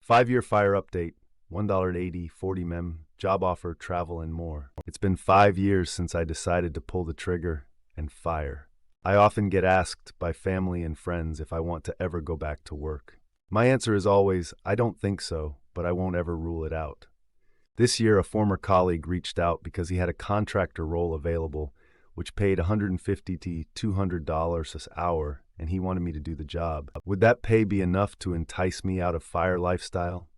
5-year fire update, $1.80, 40 mem, job offer, travel, and more. It's been 5 years since I decided to pull the trigger and fire. I often get asked by family and friends if I want to ever go back to work. My answer is always, I don't think so, but I won't ever rule it out. This year, a former colleague reached out because he had a contractor role available, which paid $150 to $200 an hour, and he wanted me to do the job. Would that pay be enough to entice me out of fire lifestyle?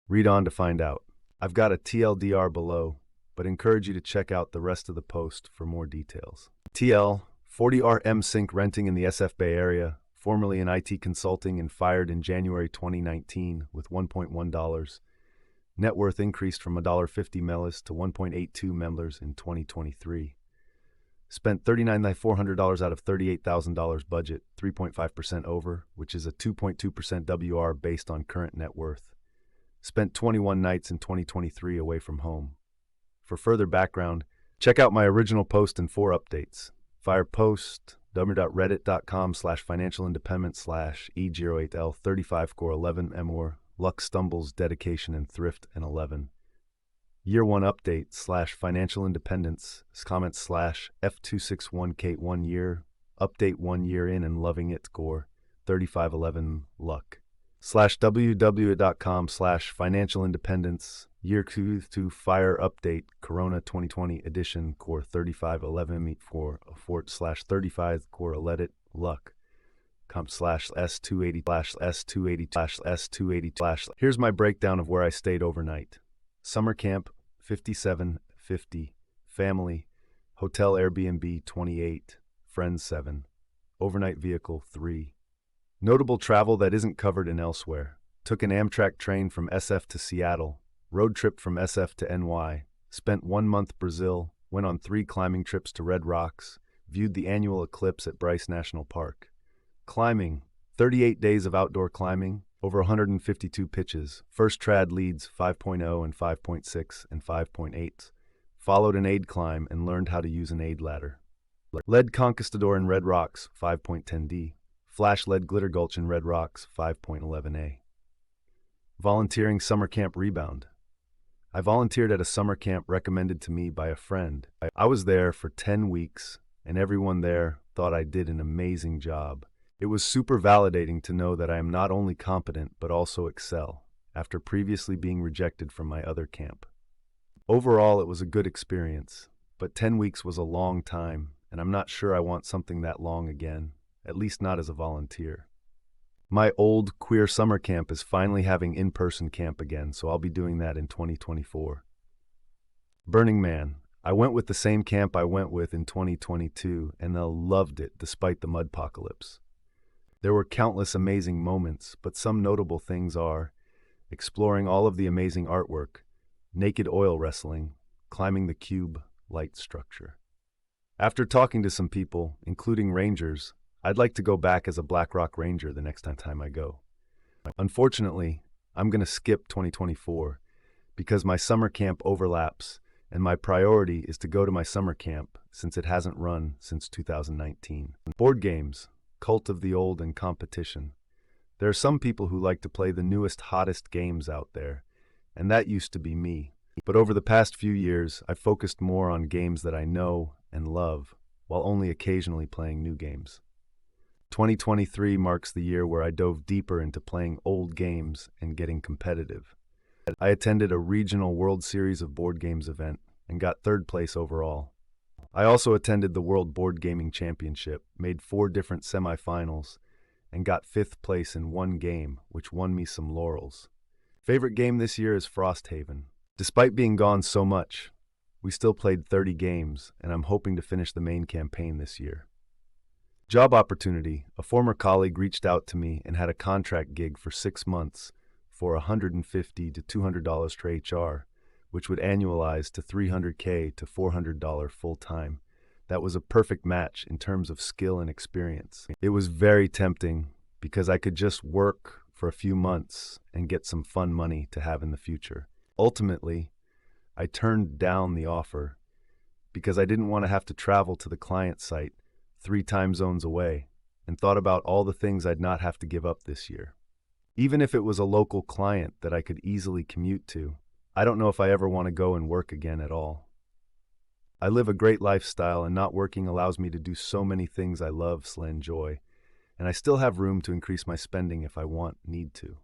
Read on to find out. I've got a TLDR below, but encourage you to check out the rest of the post for more details. TL, 40RM Sync renting in the SF Bay Area, formerly in IT consulting and fired in January 2019 with $1.1. Net worth increased from $1.50 mellas to $1.82 members in 2023. Spent $39,400 out of $38,000 budget, 3.5% over, which is a 2.2% WR based on current net worth. Spent 21 nights in 2023 away from home. For further background, check out my original post and 4 updates. Fire post, www.reddit.com/e08l35core11mor, luck stumbles, dedication and thrift and 11. Year 1 update /financial independence, comments /F261K 1 year, update 1 year in and loving it core, 3511 luck. www.com/financial independence, year 2 fire update, Corona 2020 edition, core 3511 meet for a fort /35 core let it luck. Comp /S280 /S280 /S280 Here's my breakdown of where I stayed overnight. Summer camp, 5750. Family, hotel Airbnb, 28. Friends, 7. Overnight vehicle, 3. Notable travel that isn't covered in elsewhere. Took an Amtrak train from SF to Seattle. Road trip from SF to NY. Spent 1 month Brazil. Went on 3 climbing trips to Red Rocks. Viewed the annual eclipse at Bryce National Park. Climbing, 38 days of outdoor climbing. Over 152 pitches. First trad leads 5.0 and 5.6 and 5.8. Followed an aid climb and learned how to use an aid ladder. Led Conquistador in Red Rocks 5.10D. Flash led Glitter Gulch in Red Rocks 5.11A. Volunteering summer camp rebound. I volunteered at a summer camp recommended to me by a friend. I was there for 10 weeks and everyone there thought I did an amazing job. It was super validating to know that I am not only competent but also excel, after previously being rejected from my other camp. Overall, it was a good experience, but 10 weeks was a long time, and I'm not sure I want something that long again, at least not as a volunteer. My old queer summer camp is finally having in-person camp again, so I'll be doing that in 2024. Burning Man. I went with the same camp I went with in 2022, and I loved it despite the mudpocalypse. There were countless amazing moments, but some notable things are exploring all of the amazing artwork, naked oil wrestling, climbing the cube light structure. After talking to some people, including rangers, I'd like to go back as a Black Rock Ranger the next time I go. Unfortunately, I'm going to skip 2024 because my summer camp overlaps and my priority is to go to my summer camp since it hasn't run since 2019. Board games. Cult of the old and competition. There are some people who like to play the newest, hottest games out there, and that used to be me. But over the past few years, I've focused more on games that I know and love, while only occasionally playing new games. 2023 marks the year where I dove deeper into playing old games and getting competitive. I attended a regional World Series of Board Games event and got 3rd place overall. I also attended the World Board Gaming Championship, made 4 different semifinals, and got 5th place in 1 game, which won me some laurels. Favorite game this year is Frosthaven. Despite being gone so much, we still played 30 games, and I'm hoping to finish the main campaign this year. Job opportunity. A former colleague reached out to me and had a contract gig for 6 months for $150 to $200 for HR, which would annualize to $300K to $400 full-time. That was a perfect match in terms of skill and experience. It was very tempting because I could just work for a few months and get some fun money to have in the future. Ultimately, I turned down the offer because I didn't want to have to travel to the client site 3 time zones away and thought about all the things I'd not have to give up this year. Even if it was a local client that I could easily commute to, I don't know if I ever want to go and work again at all. I live a great lifestyle, and not working allows me to do so many things I love/enjoy, and I still have room to increase my spending if I need to.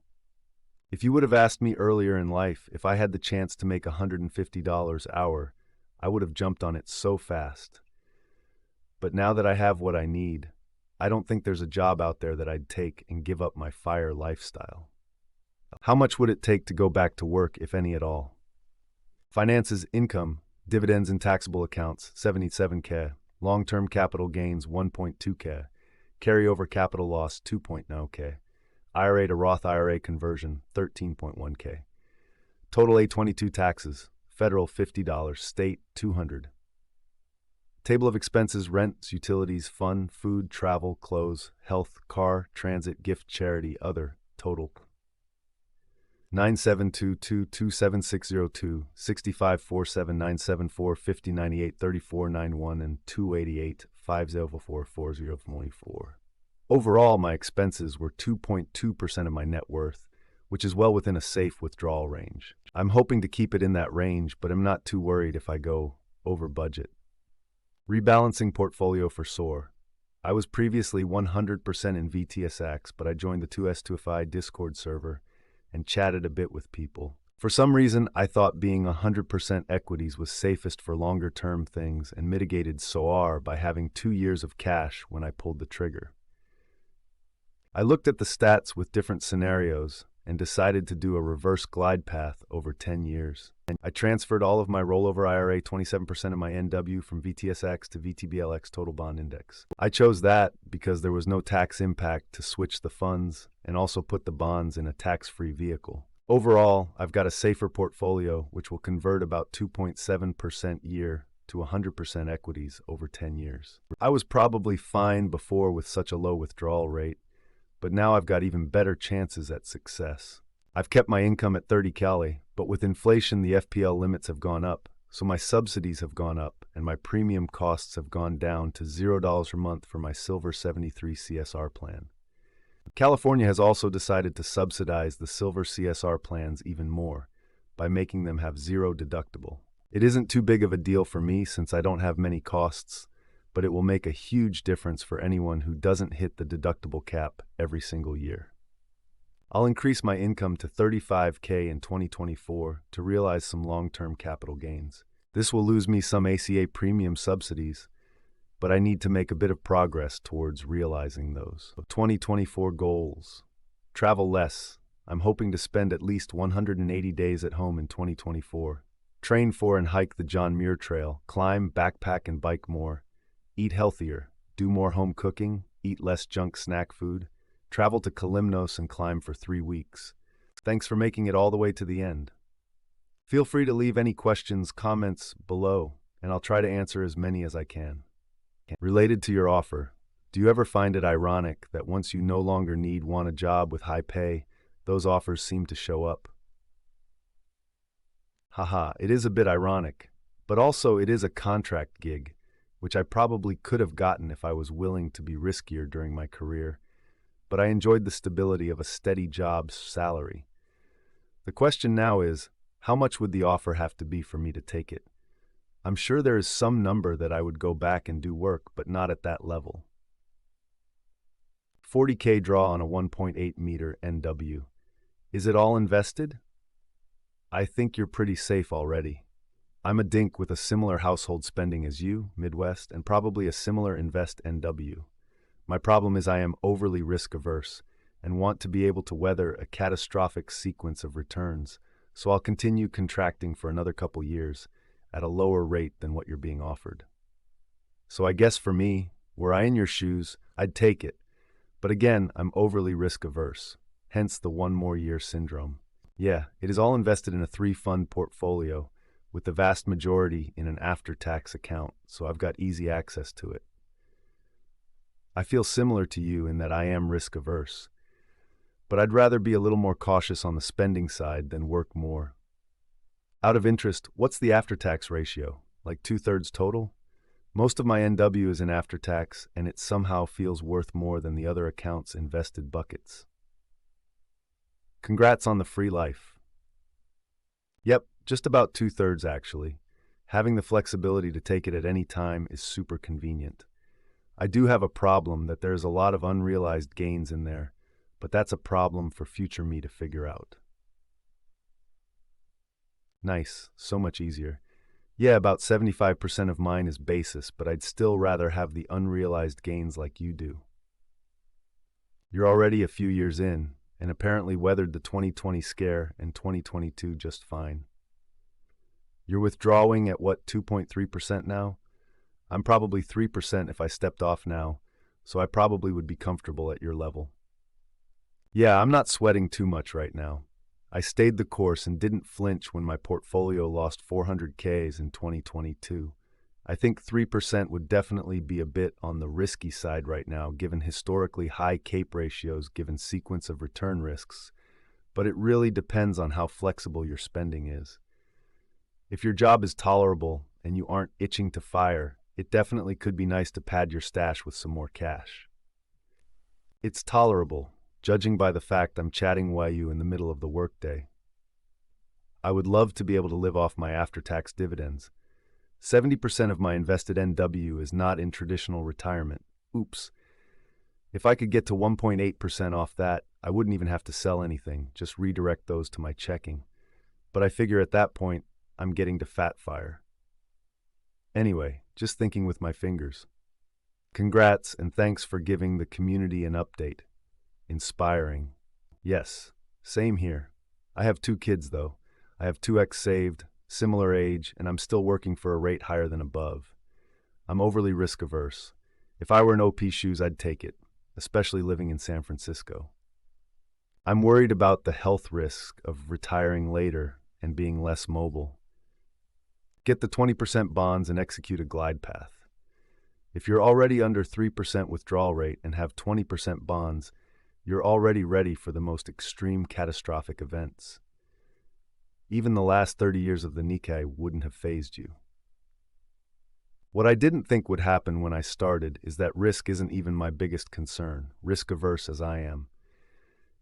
If you would have asked me earlier in life if I had the chance to make $150 an hour, I would have jumped on it so fast. But now that I have what I need, I don't think there's a job out there that I'd take and give up my fire lifestyle. How much would it take to go back to work, if any at all? Finances: income, dividends and taxable accounts, 77K. Long-term capital gains, 1.2K. Carryover capital loss, 2.9K. IRA to Roth IRA conversion, 13.1K. Total A22 taxes: federal $50, state $200. Table of expenses: rents, utilities, fun, food, travel, clothes, health, car, transit, gift, charity, other. Total 97222760 65479745098491 and 28850444024. Overall, my expenses were 2.2% of my net worth, which is well within a safe withdrawal range. I'm hoping to keep it in that range, but I'm not too worried if I go over budget. Rebalancing portfolio for SOAR. I was previously 100% in VTSX, but I joined the 2S2FI Discord server and chatted a bit with people. For some reason, I thought being 100% equities was safest for longer-term things and mitigated SOAR by having 2 years of cash when I pulled the trigger. I looked at the stats with different scenarios and decided to do a reverse glide path over 10 years. I transferred all of my rollover IRA, 27% of my NW, from VTSX to VTBLX Total Bond Index. I chose that because there was no tax impact to switch the funds and also put the bonds in a tax-free vehicle. Overall, I've got a safer portfolio which will convert about 2.7% year to 100% equities over 10 years. I was probably fine before with such a low withdrawal rate, but now I've got even better chances at success. I've kept my income at 30 Cali, but with inflation the FPL limits have gone up, so my subsidies have gone up and my premium costs have gone down to $0 per month for my Silver 73 CSR plan. California has also decided to subsidize the Silver CSR plans even more by making them have zero deductible. It isn't too big of a deal for me since I don't have many costs, but it will make a huge difference for anyone who doesn't hit the deductible cap every single year. I'll increase my income to 35K in 2024 to realize some long-term capital gains. This will lose me some ACA premium subsidies, but I need to make a bit of progress towards realizing those. 2024 goals. Travel less. I'm hoping to spend at least 180 days at home in 2024. Train for and hike the John Muir Trail. Climb, backpack, and bike more. Eat healthier, do more home cooking, eat less junk snack food, travel to Kalymnos and climb for 3 weeks. Thanks for making it all the way to the end. Feel free to leave any questions, comments below, and I'll try to answer as many as I can. Related to your offer, do you ever find it ironic that once you no longer want a job with high pay, those offers seem to show up? Haha, it is a bit ironic, but also it is a contract gig, which I probably could have gotten if I was willing to be riskier during my career, but I enjoyed the stability of a steady job salary. The question now is, how much would the offer have to be for me to take it? I'm sure there is some number that I would go back and do work, but not at that level. 40K draw on a 1.8 meter NW. Is it all invested? I think you're pretty safe already. I'm a dink with a similar household spending as you, Midwest, and probably a similar invest NW. My problem is I am overly risk-averse and want to be able to weather a catastrophic sequence of returns, so I'll continue contracting for another couple years at a lower rate than what you're being offered. So I guess for me, were I in your shoes, I'd take it. But again, I'm overly risk-averse, hence the 1 more year syndrome. Yeah, it is all invested in a 3-fund portfolio, with the vast majority in an after-tax account, so I've got easy access to it. I feel similar to you in that I am risk-averse, but I'd rather be a little more cautious on the spending side than work more. Out of interest, what's the after-tax ratio? Like 2/3 total? Most of my NW is in after-tax, and it somehow feels worth more than the other accounts' invested buckets. Congrats on the free life. Yep, just about two-thirds actually. Having the flexibility to take it at any time is super convenient. I do have a problem that there's a lot of unrealized gains in there, but that's a problem for future me to figure out. Nice, so much easier. Yeah, about 75% of mine is basis, but I'd still rather have the unrealized gains like you do. You're already a few years in, and apparently weathered the 2020 scare and 2022 just fine. You're withdrawing at what, 2.3% now? I'm probably 3% if I stepped off now, so I probably would be comfortable at your level. Yeah, I'm not sweating too much right now. I stayed the course and didn't flinch when my portfolio lost 400Ks in 2022. I think 3% would definitely be a bit on the risky side right now, given historically high CAPE ratios given sequence of return risks, but it really depends on how flexible your spending is. If your job is tolerable and you aren't itching to fire, it definitely could be nice to pad your stash with some more cash. It's tolerable, judging by the fact I'm chatting while you in the middle of the workday. I would love to be able to live off my after-tax dividends. 70% of my invested NW is not in traditional retirement. Oops. If I could get to 1.8% off that, I wouldn't even have to sell anything, just redirect those to my checking. But I figure at that point, I'm getting to fat fire. Anyway, just thinking with my fingers. Congrats and thanks for giving the community an update. Inspiring. Yes, same here. I have 2 kids though. I have 2x saved, similar age, and I'm still working for a rate higher than above. I'm overly risk averse. If I were in OP shoes, I'd take it, especially living in San Francisco. I'm worried about the health risk of retiring later and being less mobile. Get the 20% bonds and execute a glide path. If you're already under 3% withdrawal rate and have 20% bonds, you're already ready for the most extreme catastrophic events. Even the last 30 years of the Nikkei wouldn't have fazed you. What I didn't think would happen when I started is that risk isn't even my biggest concern, risk-averse as I am.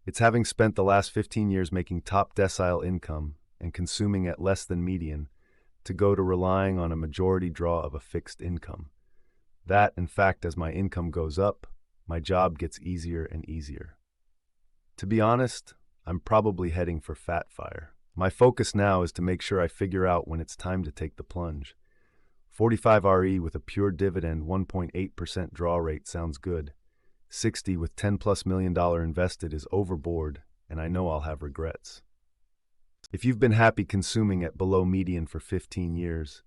It's having spent the last 15 years making top decile income and consuming at less than median to go to relying on a majority draw of a fixed income. That, in fact, as my income goes up, my job gets easier and easier. To be honest, I'm probably heading for fat fire. My focus now is to make sure I figure out when it's time to take the plunge. 45 RE with a pure dividend 1.8% draw rate sounds good. 60 with $10+ million invested is overboard, and I know I'll have regrets. If you've been happy consuming at below median for 15 years,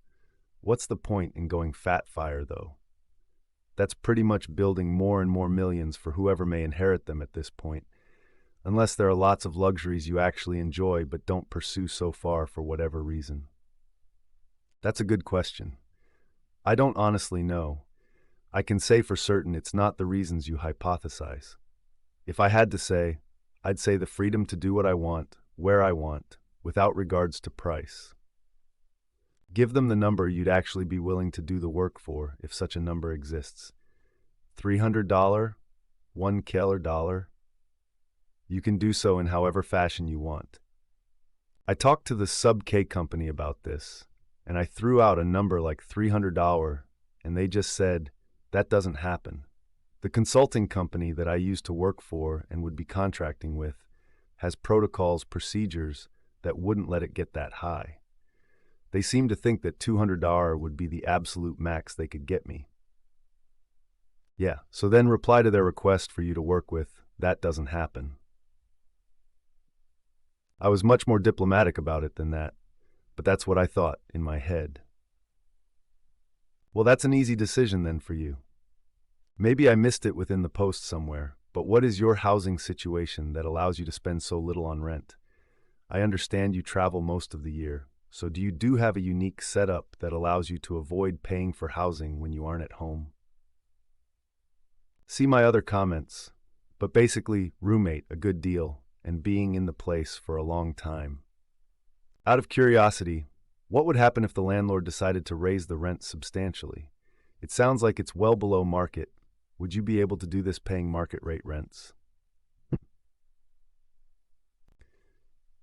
what's the point in going fat fire though? That's pretty much building more and more millions for whoever may inherit them at this point, unless there are lots of luxuries you actually enjoy but don't pursue so far for whatever reason. That's a good question. I don't honestly know. I can say for certain it's not the reasons you hypothesize. If I had to say, I'd say the freedom to do what I want, where I want, without regards to price. Give them the number you'd actually be willing to do the work for if such a number exists. $300? $1 You can do so in however fashion you want. I talked to the sub-K company about this, and I threw out a number like $300, and they just said, that doesn't happen. The consulting company that I used to work for and would be contracting with has protocols, procedures that wouldn't let it get that high. They seem to think that $200 would be the absolute max they could get me. Yeah, so then reply to their request for you to work with, that doesn't happen. I was much more diplomatic about it than that, but that's what I thought in my head. Well, that's an easy decision then for you. Maybe I missed it within the post somewhere, but what is your housing situation that allows you to spend so little on rent? I understand you travel most of the year, so do you have a unique setup that allows you to avoid paying for housing when you aren't at home? See my other comments, but basically, roommate, a good deal, and being in the place for a long time. Out of curiosity, what would happen if the landlord decided to raise the rent substantially? It sounds like it's well below market. Would you be able to do this paying market rate rents?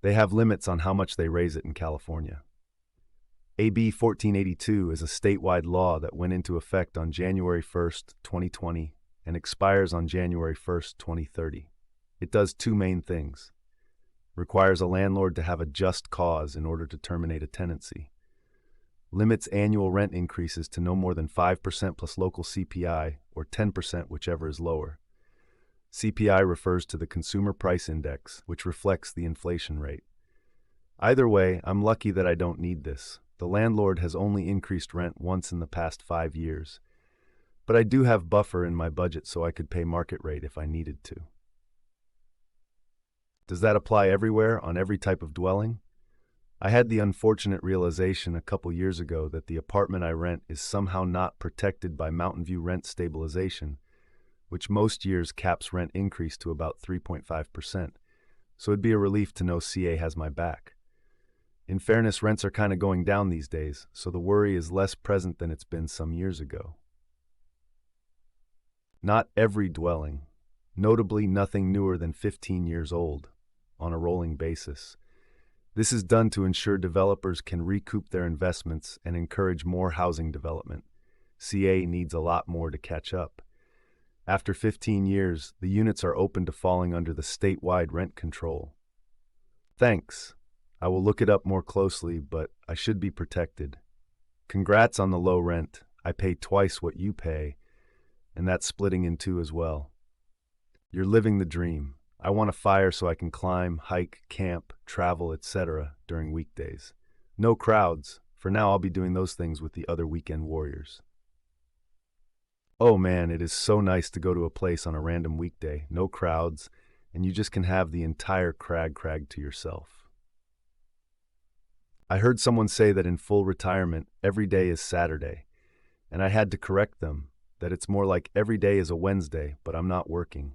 They have limits on how much they raise it in California. AB 1482 is a statewide law that went into effect on January 1st, 2020, and expires on January 1st, 2030. It does two main things. Requires a landlord to have a just cause in order to terminate a tenancy. Limits annual rent increases to no more than 5% plus local CPI, or 10% whichever is lower. CPI refers to the Consumer Price Index, which reflects the inflation rate. Either way, I'm lucky that I don't need this. The landlord has only increased rent once in the past 5 years. But I do have buffer in my budget so I could pay market rate if I needed to. Does that apply everywhere, on every type of dwelling? I had the unfortunate realization a couple years ago that the apartment I rent is somehow not protected by Mountain View rent stabilization, which most years caps rent increase to about 3.5%, so it'd be a relief to know CA has my back. In fairness, rents are kind of going down these days, so the worry is less present than it's been some years ago. Not every dwelling, notably nothing newer than 15 years old, on a rolling basis. This is done to ensure developers can recoup their investments and encourage more housing development. CA needs a lot more to catch up. After 15 years, the units are open to falling under the statewide rent control. Thanks. I will look it up more closely, but I should be protected. Congrats on the low rent. I pay twice what you pay, and that's splitting in two as well. You're living the dream. I want a fire so I can climb, hike, camp, travel, etc. during weekdays. No crowds. For now, I'll be doing those things with the other weekend warriors. Oh man, it is so nice to go to a place on a random weekday, no crowds, and you just can have the entire crag to yourself. I heard someone say that in full retirement, every day is Saturday, and I had to correct them, that it's more like every day is a Wednesday, but I'm not working.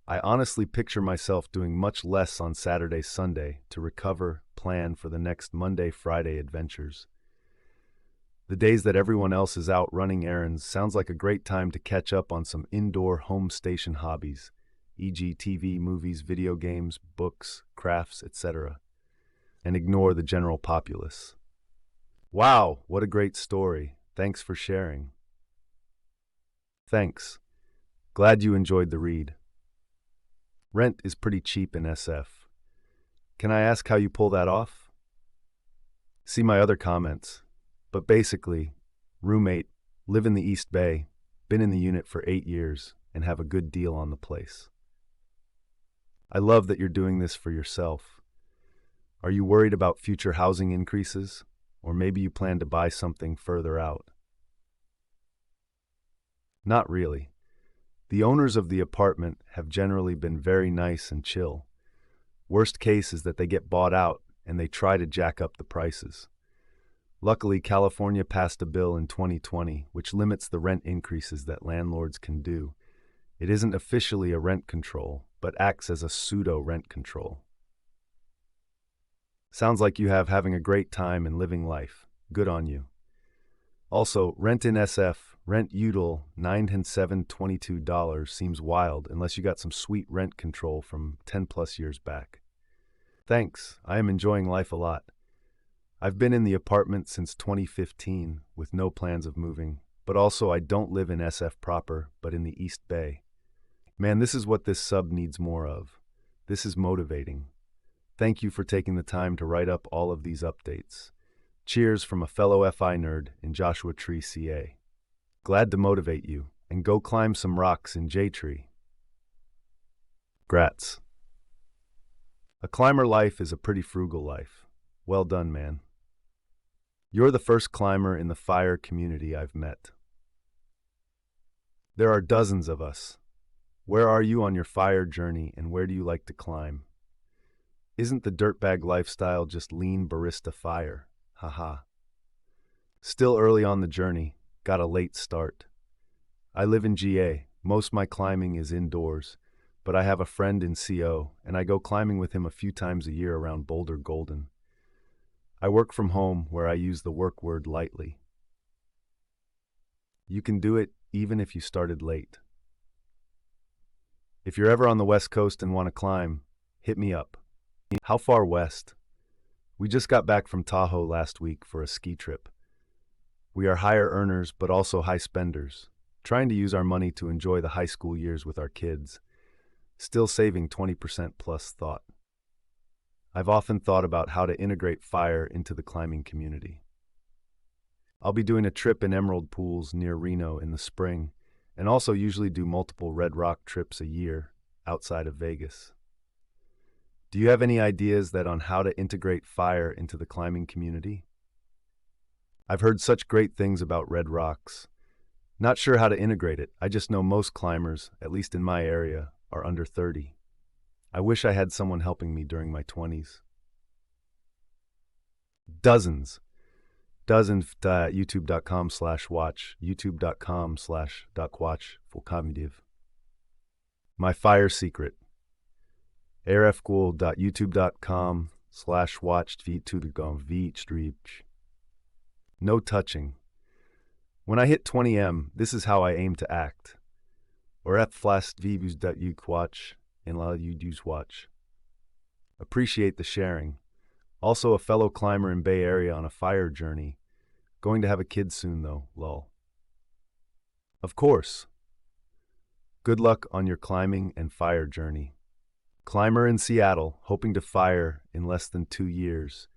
I honestly picture myself doing much less on Saturday, Sunday to recover, plan for the next Monday, Friday adventures. The days that everyone else is out running errands sounds like a great time to catch up on some indoor home station hobbies, e.g. TV, movies, video games, books, crafts, etc., and ignore the general populace. Wow, what a great story. Thanks for sharing. Thanks. Glad you enjoyed the read. Rent is pretty cheap in SF. Can I ask how you pull that off? See my other comments. But basically, roommate, live in the East Bay, been in the unit for 8 years, and have a good deal on the place. I love that you're doing this for yourself. Are you worried about future housing increases? Or maybe you plan to buy something further out? Not really. The owners of the apartment have generally been very nice and chill. Worst case is that they get bought out and they try to jack up the prices. Luckily, California passed a bill in 2020 which limits the rent increases that landlords can do. It isn't officially a rent control, but acts as a pseudo-rent control. Sounds like you have having a great time and living life. Good on you. Also, rent in SF, rent util $9 and $7.22 seems wild unless you got some sweet rent control from 10 plus years back. Thanks, I am enjoying life a lot. I've been in the apartment since 2015 with no plans of moving, but also I don't live in SF proper, but in the East Bay. Man, this is what this sub needs more of. This is motivating. Thank you for taking the time to write up all of these updates. Cheers from a fellow FI nerd in Joshua Tree, CA. Glad to motivate you, and go climb some rocks in J-Tree. Grats. A climber life is a pretty frugal life. Well done, man. You're the first climber in the fire community I've met. There are dozens of us. Where are you on your fire journey, and where do you like to climb? Isn't the dirtbag lifestyle just lean barista fire? Haha. Still early on the journey, got a late start. I live in GA, most my climbing is indoors, but I have a friend in CO, and I go climbing with him a few times a year around Boulder Golden. I work from home where I use the work word lightly. You can do it even if you started late. If you're ever on the West Coast and want to climb, hit me up. How far west? We just got back from Tahoe last week for a ski trip. We are higher earners, but also high spenders, trying to use our money to enjoy the high school years with our kids, still saving 20% plus thought. I've often thought about how to integrate fire into the climbing community. I'll be doing a trip in emerald pools near Reno in the spring, and also usually do multiple Red Rock trips a year outside of Vegas. Do you have any ideas on how to integrate fire into the climbing community? I've heard such great things about Red Rocks. Not sure how to integrate it. I just know most climbers, at least in my area, are under 30. I wish I had someone helping me during my 20s. Dozens. YouTube.com/watch, youtube.com/watch, fullcognitive. My fire secret. arfcool.youtube.com/watched. No touching. When I hit 20M, this is how I aim to act. Or flastviews.uquatch and la watch. Appreciate the sharing. Also a fellow climber in Bay Area on a fire journey. Going to have a kid soon though, lol. Of course. Good luck on your climbing and fire journey. Climber in Seattle, hoping to fire in less than 2 years,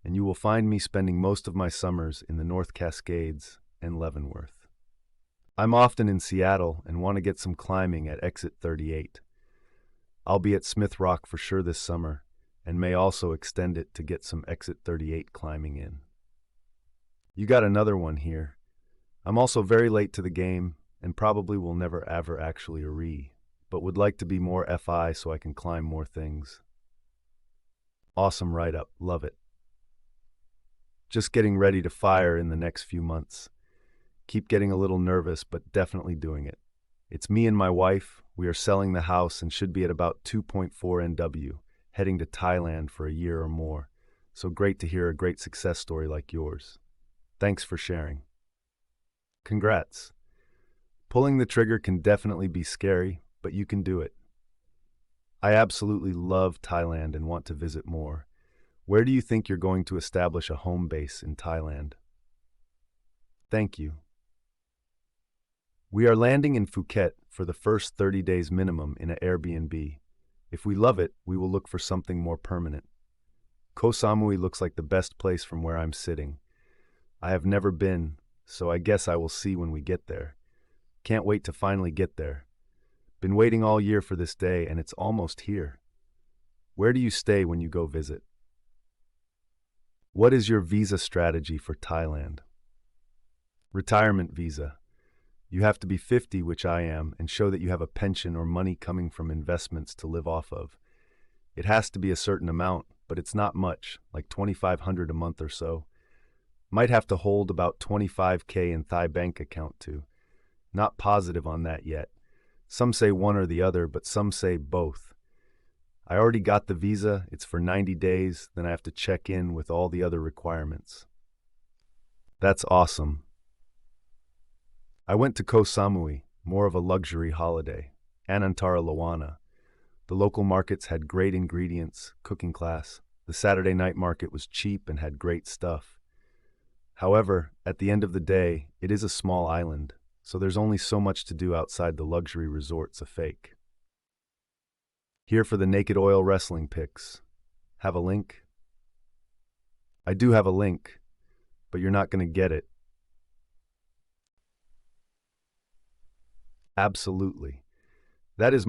and you will find me spending most of my summers in the North Cascades and Leavenworth. I'm often in Seattle and want to get some climbing at Exit 38. I'll be at Smith Rock for sure this summer, and may also extend it to get some Exit 38 climbing in. You got another one here. I'm also very late to the game, and probably will never ever actually but would like to be more FI so I can climb more things. Awesome write-up, love it. Just getting ready to fire in the next few months. Keep getting a little nervous, but definitely doing it. It's me and my wife. We are selling the house and should be at about 2.4 NW, heading to Thailand for a year or more. So great to hear a great success story like yours. Thanks for sharing. Congrats. Pulling the trigger can definitely be scary, but you can do it. I absolutely love Thailand and want to visit more. Where do you think you're going to establish a home base in Thailand? Thank you. We are landing in Phuket for the first 30 days minimum in an Airbnb. If we love it, we will look for something more permanent. Koh Samui looks like the best place from where I'm sitting. I have never been, so I guess I will see when we get there. Can't wait to finally get there. Been waiting all year for this day, and it's almost here. Where do you stay when you go visit? What is your visa strategy for Thailand? Retirement visa. You have to be 50, which I am, and show that you have a pension or money coming from investments to live off of. It has to be a certain amount, but it's not much, like $2,500 a month or so. Might have to hold about $25K in Thai bank account too. Not positive on that yet. Some say one or the other, but some say both. I already got the visa. It's for 90 days. Then I have to check in with all the other requirements. That's awesome. I went to Koh Samui, more of a luxury holiday, Anantara. The local markets had great ingredients, cooking class. The Saturday night market was cheap and had great stuff. However, at the end of the day, it is a small island, so there's only so much to do outside the luxury resorts a fake. Here for the naked oil wrestling pics. Have a link? I do have a link, but you're not going to get it. Absolutely. That is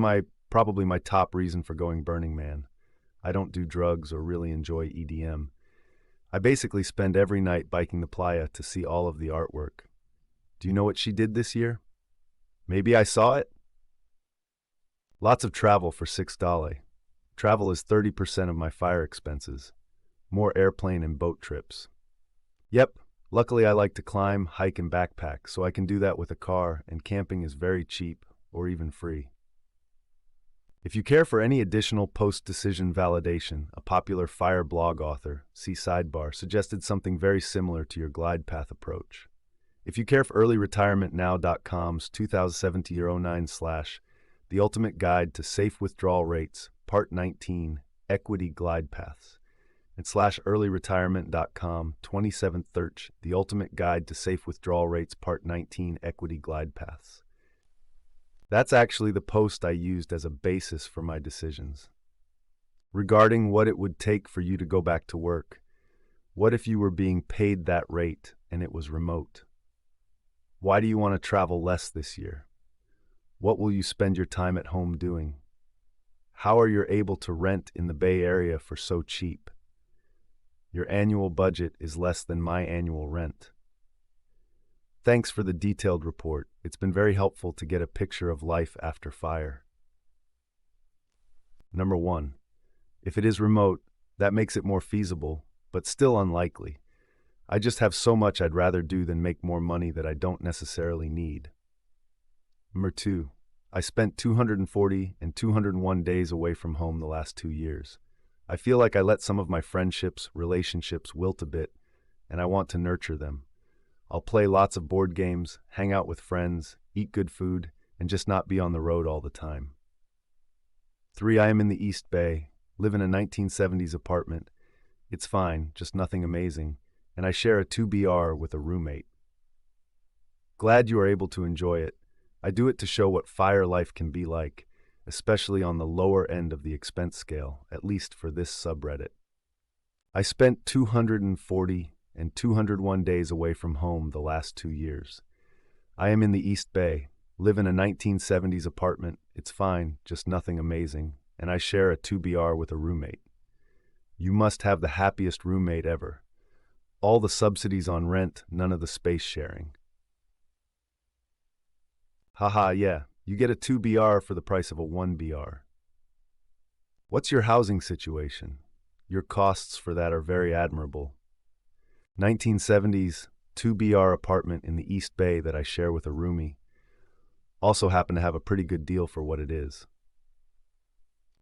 probably my top reason for going Burning Man. I don't do drugs or really enjoy EDM. I basically spend every night biking the playa to see all of the artwork. Do you know what she did this year? Maybe I saw it? Lots of travel for $6. Travel is 30% of my fire expenses. More airplane and boat trips. Yep, luckily I like to climb, hike, and backpack, so I can do that with a car, and camping is very cheap or even free. If you care for any additional post-decision validation, a popular fire blog author, see Sidebar, suggested something very similar to your glide path approach. If you care for earlyretirementnow.com's 2017-09/ The Ultimate Guide to Safe Withdrawal Rates, Part 19, equity glide paths. And slash earlyretirement.com 27th search, the ultimate guide to safe withdrawal rates, part 19, equity glide paths. That's actually the post I used as a basis for my decisions. Regarding what it would take for you to go back to work, what if you were being paid that rate and it was remote? Why do you want to travel less this year? What will you spend your time at home doing? How are you able to rent in the Bay Area for so cheap? Your annual budget is less than my annual rent. Thanks for the detailed report. It's been very helpful to get a picture of life after fire. Number 1. If it is remote, that makes it more feasible, but still unlikely. I just have so much I'd rather do than make more money that I don't necessarily need. Number 2. I spent 240 and 201 days away from home the last 2 years. I feel like I let some of my friendships, relationships wilt a bit, and I want to nurture them. I'll play lots of board games, hang out with friends, eat good food, and just not be on the road all the time. 3. I am in the East Bay, live in a 1970s apartment. It's fine, just nothing amazing, and I share a 2BR with a roommate. Glad you are able to enjoy it. I do it to show what fire life can be like, especially on the lower end of the expense scale, at least for this subreddit. I spent 240 and 201 days away from home the last 2 years. I am in the East Bay, live in a 1970s apartment. It's fine, just nothing amazing, and I share a 2BR with a roommate. You must have the happiest roommate ever. All the subsidies on rent, none of the space sharing. Haha, yeah, you get a 2BR for the price of a 1BR. What's your housing situation? Your costs for that are very admirable. 1970s, 2BR apartment in the East Bay that I share with a roomie. Also happen to have a pretty good deal for what it is.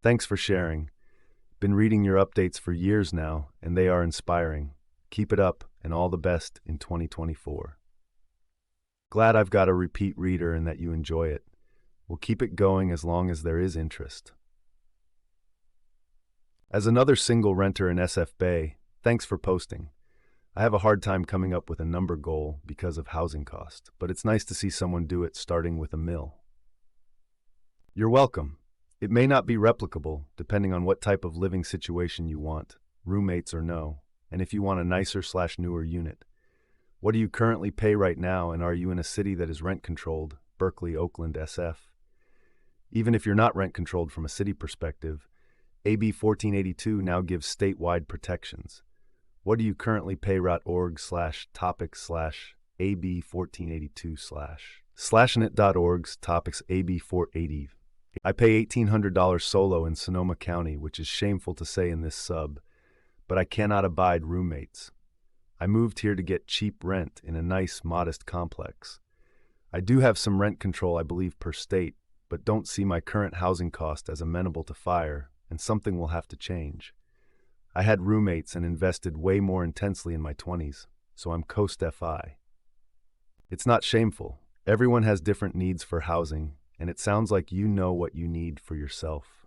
Thanks for sharing. Been reading your updates for years now, and they are inspiring. Keep it up, and all the best in 2024. Glad I've got a repeat reader and that you enjoy it. We'll keep it going as long as there is interest. As another single renter in SF Bay, thanks for posting. I have a hard time coming up with a number goal because of housing cost, but it's nice to see someone do it starting with a mill. You're welcome. It may not be replicable, depending on what type of living situation you want, roommates or no, and if you want a nicer/newer unit. What do you currently pay right now, and are you in a city that is rent-controlled, Berkeley, Oakland, SF? Even if you're not rent-controlled from a city perspective, AB 1482 now gives statewide protections. What do you currently pay? .org/topics/AB 1482/net.org's topics AB 480. I pay $1,800 solo in Sonoma County, which is shameful to say in this sub, but I cannot abide roommates. I moved here to get cheap rent in a nice, modest complex. I do have some rent control, I believe, per state, but don't see my current housing cost as amenable to fire, and something will have to change. I had roommates and invested way more intensely in my 20s, so I'm coast-FI. It's not shameful. Everyone has different needs for housing, and it sounds like you know what you need for yourself.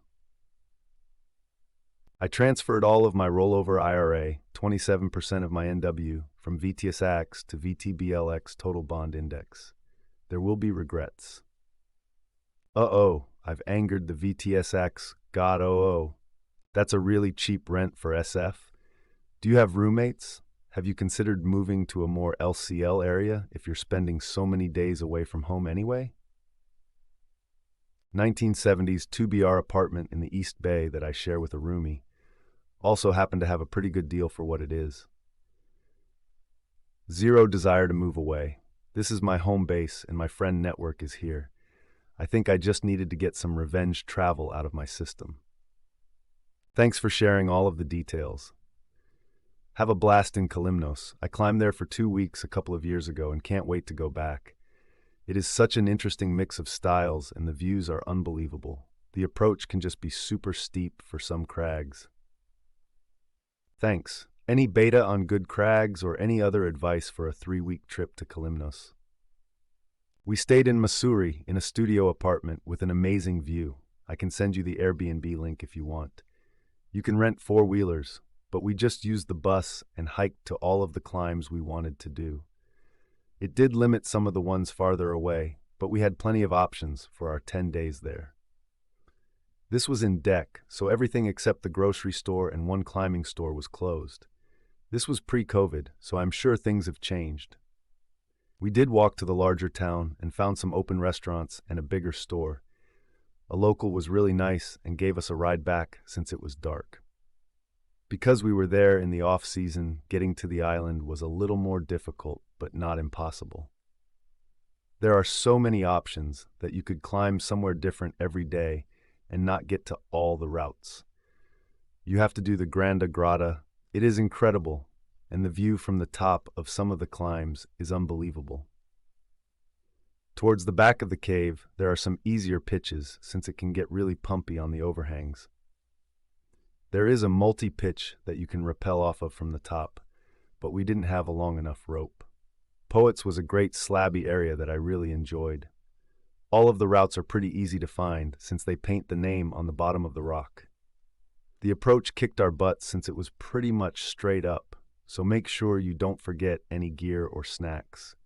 I transferred all of my rollover IRA, 27% of my NW, from VTSAX to VTBLX Total Bond Index. There will be regrets. Uh-oh, I've angered the VTSX, God oh. That's a really cheap rent for SF. Do you have roommates? Have you considered moving to a more LCL area if you're spending so many days away from home anyway? 1970s 2BR apartment in the East Bay that I share with a roomie. Also happen to have a pretty good deal for what it is. Zero desire to move away. This is my home base and my friend network is here. I think I just needed to get some revenge travel out of my system. Thanks for sharing all of the details. Have a blast in Kalymnos. I climbed there for 2 weeks a couple of years ago and can't wait to go back. It is such an interesting mix of styles and the views are unbelievable. The approach can just be super steep for some crags. Thanks. Any beta on good crags or any other advice for a 3-week trip to Kalymnos? We stayed in Missouri in a studio apartment with an amazing view. I can send you the Airbnb link if you want. You can rent four-wheelers, but we just used the bus and hiked to all of the climbs we wanted to do. It did limit some of the ones farther away, but we had plenty of options for our 10 days there. This was in deck, so everything except the grocery store and one climbing store was closed. This was pre-COVID, so I'm sure things have changed. We did walk to the larger town and found some open restaurants and a bigger store. A local was really nice and gave us a ride back since it was dark. Because we were there in the off-season, getting to the island was a little more difficult, but not impossible. There are so many options that you could climb somewhere different every day and not get to all the routes. You have to do the Grande Grotto. It is incredible, and the view from the top of some of the climbs is unbelievable. Towards the back of the cave, there are some easier pitches since it can get really pumpy on the overhangs. There is a multi-pitch that you can rappel off of from the top, but we didn't have a long enough rope. Poets was a great slabby area that I really enjoyed. All of the routes are pretty easy to find since they paint the name on the bottom of the rock. The approach kicked our butts since it was pretty much straight up, so make sure you don't forget any gear or snacks.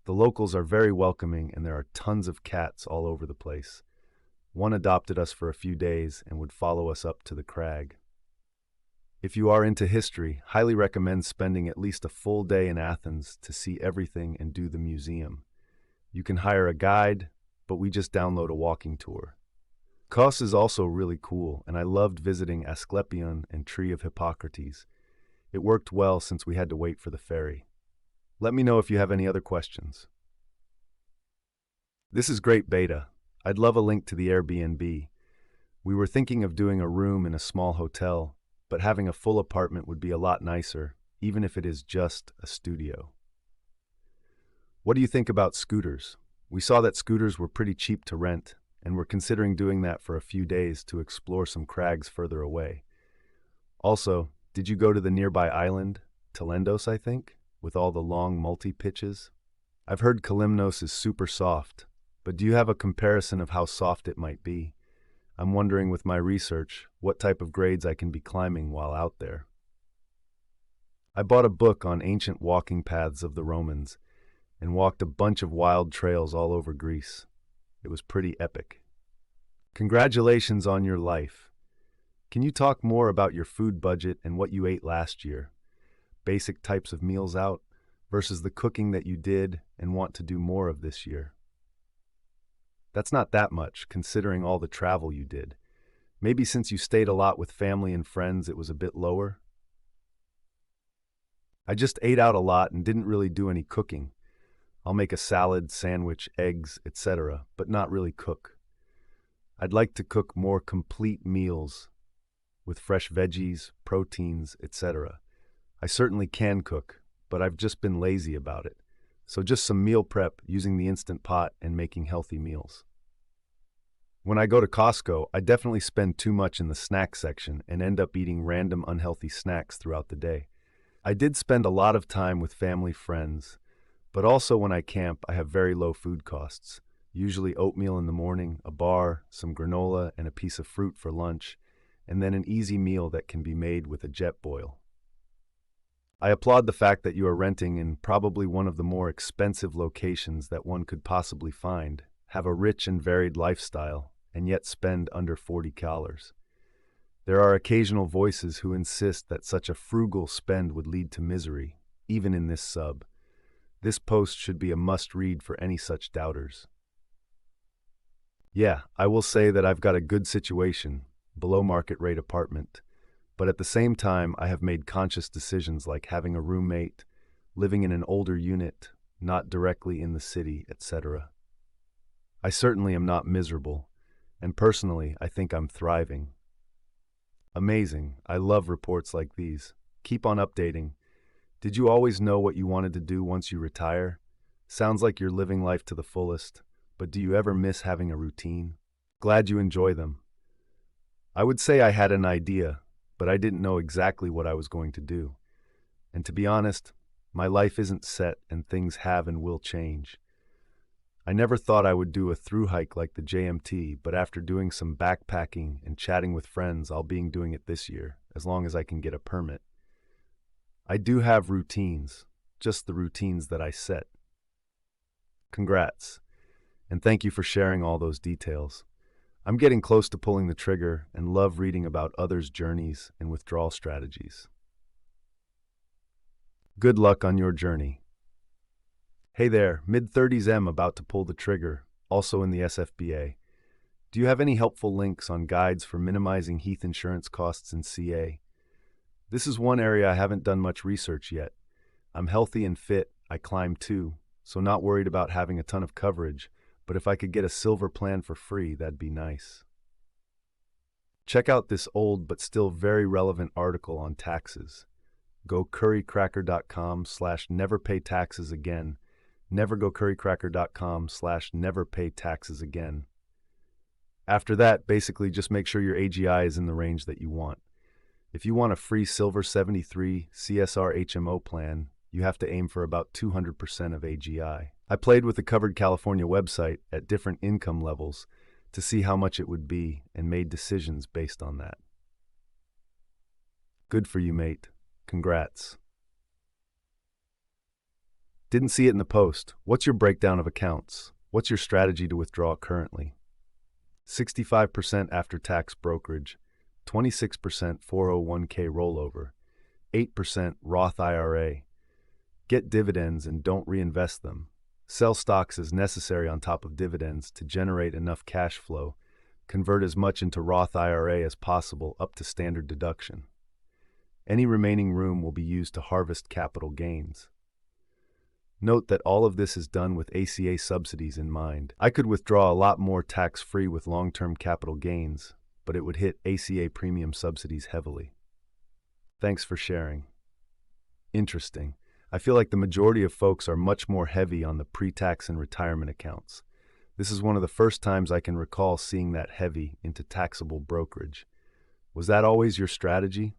The locals are very welcoming and there are tons of cats all over the place. One adopted us for a few days and would follow us up to the crag. If you are into history, highly recommend spending at least a full day in Athens to see everything and do the museum. You can hire a guide, but we just download a walking tour. Kos is also really cool, and I loved visiting Asclepion and Tree of Hippocrates. It worked well since we had to wait for the ferry. Let me know if you have any other questions. This is great beta. I'd love a link to the Airbnb. We were thinking of doing a room in a small hotel, but having a full apartment would be a lot nicer, even if it is just a studio. What do you think about scooters? We saw that scooters were pretty cheap to rent, and we're considering doing that for a few days to explore some crags further away. Also, did you go to the nearby island, Telendos, I think, with all the long multi-pitches? I've heard Kalymnos is super soft, but do you have a comparison of how soft it might be? I'm wondering with my research what type of grades I can be climbing while out there. I bought a book on ancient walking paths of the Romans and walked a bunch of wild trails all over Greece. It was pretty epic. Congratulations on your life. Can you talk more about your food budget and what you ate last year? Basic types of meals out versus the cooking that you did and want to do more of this year. That's not that much, considering all the travel you did. Maybe since you stayed a lot with family and friends, it was a bit lower? I just ate out a lot and didn't really do any cooking. I'll make a salad, sandwich, eggs, etc., but not really cook. I'd like to cook more complete meals with fresh veggies, proteins, etc. I certainly can cook, but I've just been lazy about it. So just some meal prep using the Instant Pot and making healthy meals. When I go to Costco, I definitely spend too much in the snack section and end up eating random unhealthy snacks throughout the day. I did spend a lot of time with family friends, but also when I camp, I have very low food costs. Usually oatmeal in the morning, a bar, some granola, and a piece of fruit for lunch, and then an easy meal that can be made with a jet boil. I applaud the fact that you are renting in probably one of the more expensive locations that one could possibly find, have a rich and varied lifestyle, and yet spend under $40. There are occasional voices who insist that such a frugal spend would lead to misery, even in this sub. This post should be a must-read for any such doubters. Yeah, I will say that I've got a good situation, below market rate apartment, but at the same time I have made conscious decisions like having a roommate, living in an older unit, not directly in the city, etc. I certainly am not miserable, and personally I think I'm thriving. Amazing, I love reports like these. Keep on updating. Did you always know what you wanted to do once you retire? Sounds like you're living life to the fullest, but do you ever miss having a routine? Glad you enjoy them. I would say I had an idea, but I didn't know exactly what I was going to do. And to be honest, my life isn't set and things have and will change. I never thought I would do a through hike like the JMT, but after doing some backpacking and chatting with friends, I'll be doing it this year, as long as I can get a permit. I do have routines, just the routines that I set. Congrats, and thank you for sharing all those details. I'm getting close to pulling the trigger and love reading about others' journeys and withdrawal strategies. Good luck on your journey. Hey there, mid-30s M about to pull the trigger, also in the SFBA. Do you have any helpful links on guides for minimizing heath insurance costs in CA? This is one area I haven't done much research yet. I'm healthy and fit, I climb too, so not worried about having a ton of coverage, but if I could get a silver plan for free, that'd be nice. Check out this old but still very relevant article on taxes. Go currycracker.com/neverpaytaxesagain. Nevergocurrycracker.com/neverpaytaxesagain. After that, basically just make sure your AGI is in the range that you want. If you want a free Silver 73 CSR HMO plan, you have to aim for about 200% of AGI. I played with the Covered California website at different income levels to see how much it would be and made decisions based on that. Good for you, mate. Congrats. Didn't see it in the post. What's your breakdown of accounts? What's your strategy to withdraw currently? 65% after-tax brokerage, 26% 401k rollover, 8% Roth IRA. Get dividends and don't reinvest them. Sell stocks as necessary on top of dividends to generate enough cash flow. Convert as much into Roth IRA as possible up to standard deduction. Any remaining room will be used to harvest capital gains. Note that all of this is done with ACA subsidies in mind. I could withdraw a lot more tax-free with long-term capital gains, but it would hit ACA premium subsidies heavily. Thanks for sharing. Interesting. I feel like the majority of folks are much more heavy on the pre-tax and retirement accounts. This is one of the first times I can recall seeing that heavy into taxable brokerage. Was that always your strategy?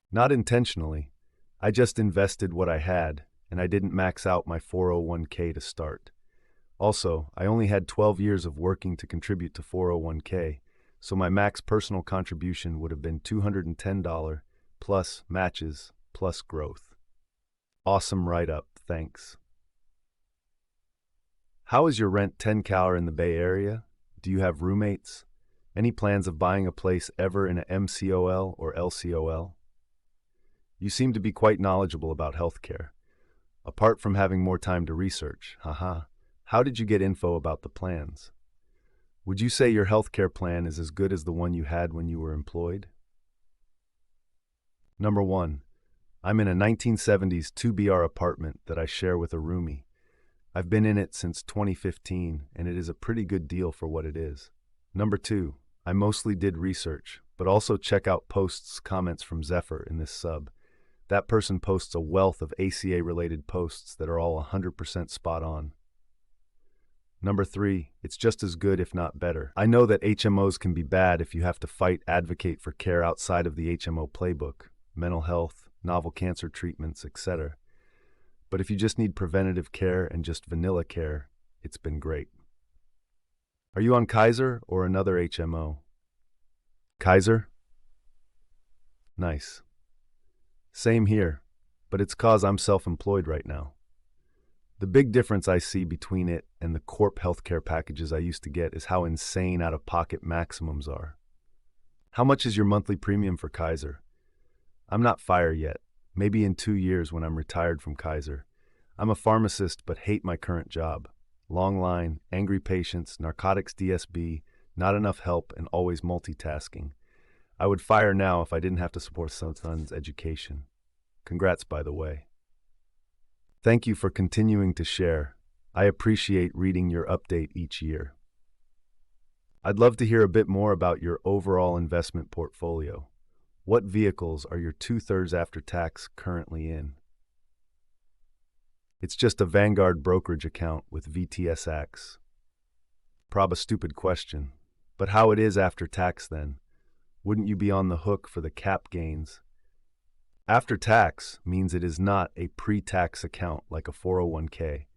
Not intentionally. I just invested what I had, and I didn't max out my 401k to start. Also, I only had 12 years of working to contribute to 401k, so my max personal contribution would have been $210 plus matches plus growth. Awesome write-up, thanks. How is your rent 10-cal in the Bay Area? Do you have roommates? Any plans of buying a place ever in a MCOL or LCOL? You seem to be quite knowledgeable about healthcare. Apart from having more time to research, how did you get info about the plans? Would you say your healthcare plan is as good as the one you had when you were employed? Number 1. I'm in a 1970s 2BR apartment that I share with a roomie. I've been in it since 2015, and it is a pretty good deal for what it is. Number 2. I mostly did research, but also check out posts, comments from Zephyr in this sub. That person posts a wealth of ACA-related posts that are all 100% spot on. Number 3, it's just as good if not better. I know that HMOs can be bad if you have to advocate for care outside of the HMO playbook, mental health, novel cancer treatments, etc. But if you just need preventative care and just vanilla care, it's been great. Are you on Kaiser or another HMO? Kaiser? Nice. Same here, but it's 'cause I'm self-employed right now. The big difference I see between it and the corp healthcare packages I used to get is how insane out-of-pocket maximums are. How much is your monthly premium for Kaiser? I'm not FIRE yet, maybe in 2 years when I'm retired from Kaiser. I'm a pharmacist but hate my current job. Long line, angry patients, narcotics DSB, not enough help, and always multitasking. I would FIRE now if I didn't have to support son's education. Congrats, by the way. Thank you for continuing to share. I appreciate reading your update each year. I'd love to hear a bit more about your overall investment portfolio. What vehicles are your 2/3 after tax currently in? It's just a Vanguard brokerage account with VTSX. Prob a stupid question, but how it is after tax then? Wouldn't you be on the hook for the cap gains? After tax means it is not a pre-tax account like a 401k.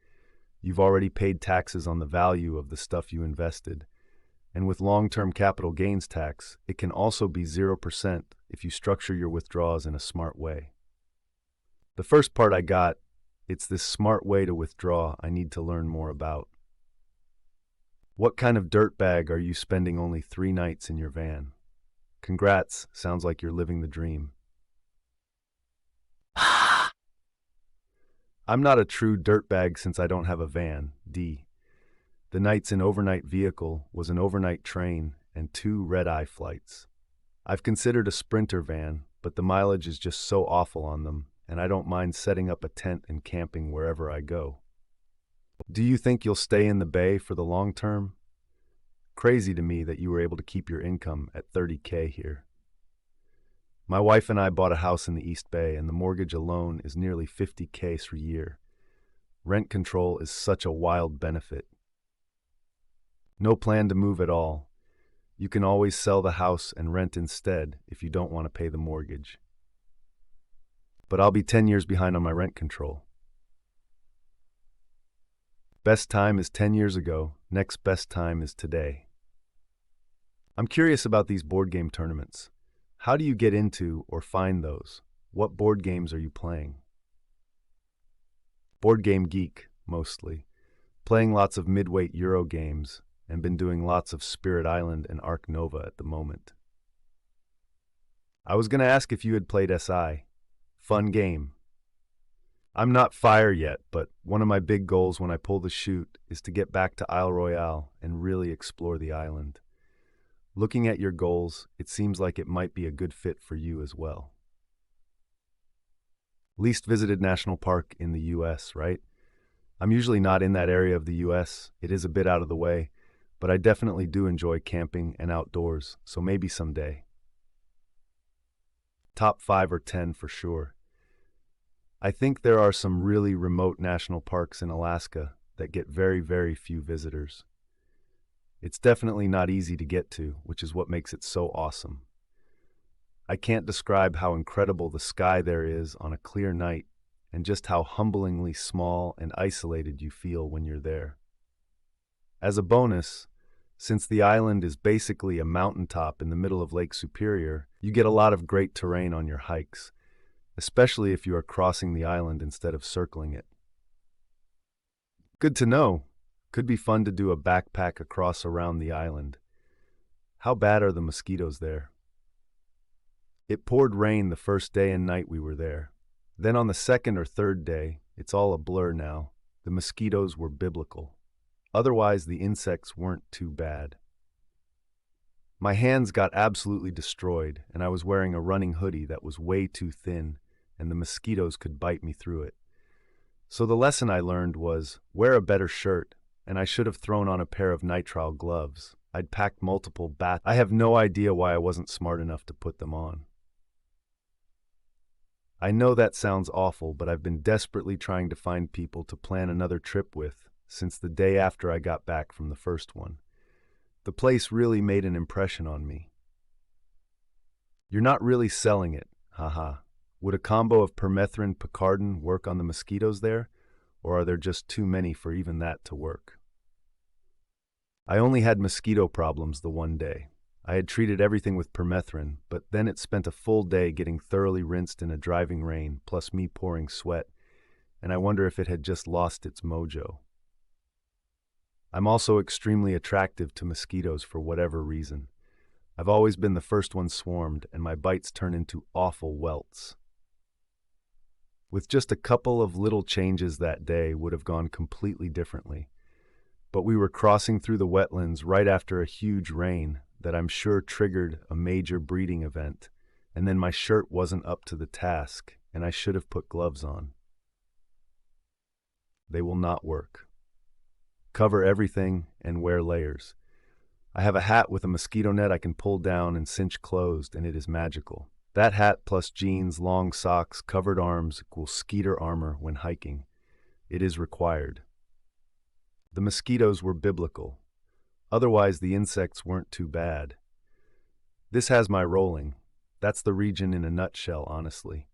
You've already paid taxes on the value of the stuff you invested. And with long-term capital gains tax, it can also be 0% if you structure your withdrawals in a smart way. The first part I got, it's this smart way to withdraw I need to learn more about. What kind of dirtbag are you spending only 3 nights in your van? Congrats, sounds like you're living the dream. I'm not a true dirtbag since I don't have a van, D. The nights in overnight vehicle was an overnight train and 2 red-eye flights. I've considered a Sprinter van, but the mileage is just so awful on them, and I don't mind setting up a tent and camping wherever I go. Do you think you'll stay in the Bay for the long term? Crazy to me that you were able to keep your income at $30K here. My wife and I bought a house in the East Bay, and the mortgage alone is nearly $50K per year. Rent control is such a wild benefit. No plan to move at all. You can always sell the house and rent instead if you don't want to pay the mortgage. But I'll be 10 years behind on my rent control. Best time is 10 years ago. Next best time is today. I'm curious about these board game tournaments. How do you get into or find those? What board games are you playing? Board game geek, mostly. Playing lots of mid-weight Euro games, and been doing lots of Spirit Island and Ark Nova at the moment. I was going to ask if you had played SI. Fun game. I'm not fire yet, but one of my big goals when I pull the chute is to get back to Isle Royale and really explore the island. Looking at your goals, it seems like it might be a good fit for you as well. Least visited national park in the US, right? I'm usually not in that area of the US. It is a bit out of the way, but I definitely do enjoy camping and outdoors, so maybe someday. Top 5 or 10 for sure. I think there are some really remote national parks in Alaska that get very, very few visitors. It's definitely not easy to get to, which is what makes it so awesome. I can't describe how incredible the sky there is on a clear night and just how humblingly small and isolated you feel when you're there. As a bonus, since the island is basically a mountaintop in the middle of Lake Superior, you get a lot of great terrain on your hikes, especially if you are crossing the island instead of circling it. Good to know. Could be fun to do a backpack across around the island. How bad are the mosquitoes there? It poured rain the first day and night we were there. Then on the second or third day, it's all a blur now, the mosquitoes were biblical. Otherwise, the insects weren't too bad. My hands got absolutely destroyed, and I was wearing a running hoodie that was way too thin, and the mosquitoes could bite me through it. So the lesson I learned was, wear a better shirt, and I should have thrown on a pair of nitrile gloves. I'd packed multiple bats. I have no idea why I wasn't smart enough to put them on. I know that sounds awful, but I've been desperately trying to find people to plan another trip with since the day after I got back from the first one. The place really made an impression on me. You're not really selling it, haha. Would a combo of permethrin picaridin work on the mosquitoes there, or are there just too many for even that to work? I only had mosquito problems the one day. I had treated everything with permethrin, but then it spent a full day getting thoroughly rinsed in a driving rain, plus me pouring sweat, and I wonder if it had just lost its mojo. I'm also extremely attractive to mosquitoes for whatever reason. I've always been the first one swarmed, and my bites turn into awful welts. With just a couple of little changes that day would have gone completely differently. But we were crossing through the wetlands right after a huge rain that I'm sure triggered a major breeding event, and then my shirt wasn't up to the task, and I should have put gloves on. They will not work. Cover everything and wear layers. I have a hat with a mosquito net I can pull down and cinch closed, and it is magical. That hat plus jeans, long socks, covered arms equals skeeter armor when hiking. It is required. The mosquitoes were biblical. Otherwise, the insects weren't too bad. This has my rolling. That's the region in a nutshell, honestly.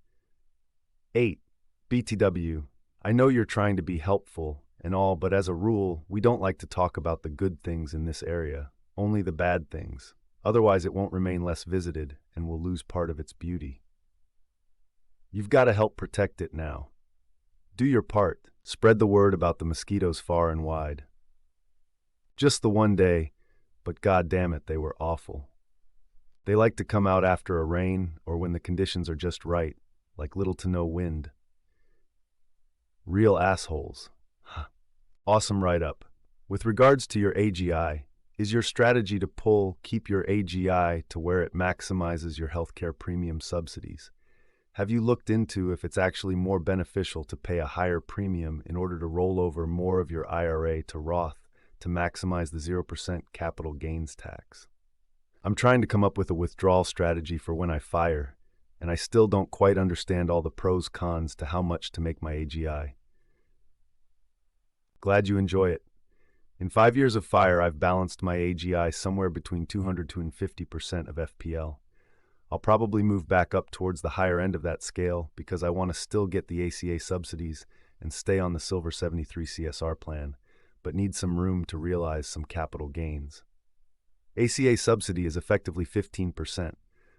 8. BTW. I know you're trying to be helpful, and all, but as a rule, we don't like to talk about the good things in this area, only the bad things. Otherwise, it won't remain less visited and will lose part of its beauty. You've got to help protect it now. Do your part. Spread the word about the mosquitoes far and wide. Just the one day, but god damn it, they were awful. They like to come out after a rain or when the conditions are just right, like little to no wind. Real assholes. Awesome write-up. With regards to your AGI, is your strategy to keep your AGI to where it maximizes your healthcare premium subsidies? Have you looked into if it's actually more beneficial to pay a higher premium in order to roll over more of your IRA to Roth to maximize the 0% capital gains tax? I'm trying to come up with a withdrawal strategy for when I fire, and I still don't quite understand all the pros cons to how much to make my AGI. Glad you enjoy it. In 5 years of fire, I've balanced my AGI somewhere between 200 to 50% of FPL. I'll probably move back up towards the higher end of that scale because I want to still get the ACA subsidies and stay on the Silver 73 CSR plan, but need some room to realize some capital gains. ACA subsidy is effectively 15%,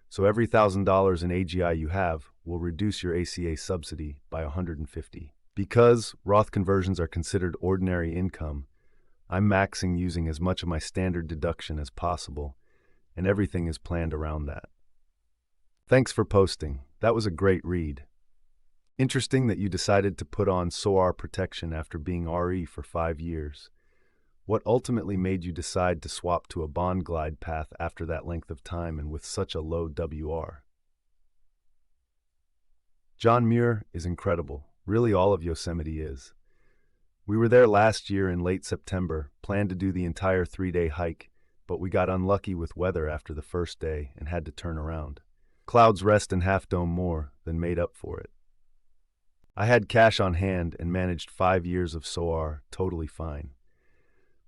so every $1,000 in AGI you have will reduce your ACA subsidy by $150. Because Roth conversions are considered ordinary income, I'm maxing using as much of my standard deduction as possible, and everything is planned around that. Thanks for posting. That was a great read. Interesting that you decided to put on SOAR protection after being RE for 5 years. What ultimately made you decide to swap to a bond glide path after that length of time and with such a low WR? John Muir is incredible. Really, all of Yosemite is. We were there last year in late September, planned to do the entire 3-day hike, but we got unlucky with weather after the first day and had to turn around. Clouds Rest and Half Dome more than made up for it. I had cash on hand and managed 5 years of SOAR totally fine.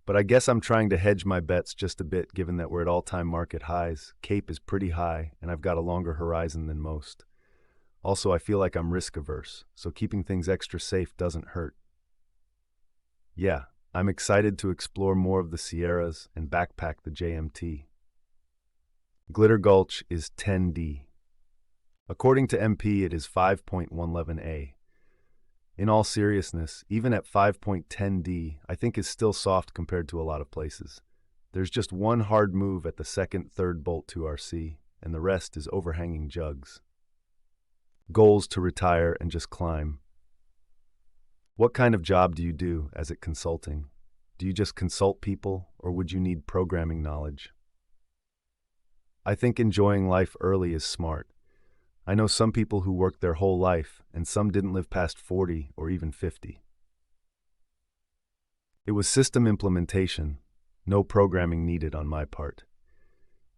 But I guess I'm trying to hedge my bets just a bit given that we're at all-time market highs, CAPE is pretty high, and I've got a longer horizon than most. Also, I feel like I'm risk-averse, so keeping things extra safe doesn't hurt. Yeah, I'm excited to explore more of the Sierras and backpack the JMT. Glitter Gulch is 10D. According to MP, it is 5.11A. In all seriousness, even at 5.10D, I think is still soft compared to a lot of places. There's just one hard move at the second, third bolt to RC, and the rest is overhanging jugs. Goals to retire and just climb. What kind of job do you do as it consulting? Do you just consult people, or would you need programming knowledge? I think enjoying life early is smart. I know some people who worked their whole life, and some didn't live past 40 or even 50. It was system implementation, no programming needed on my part.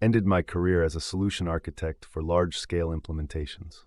Ended my career as a solution architect for large-scale implementations.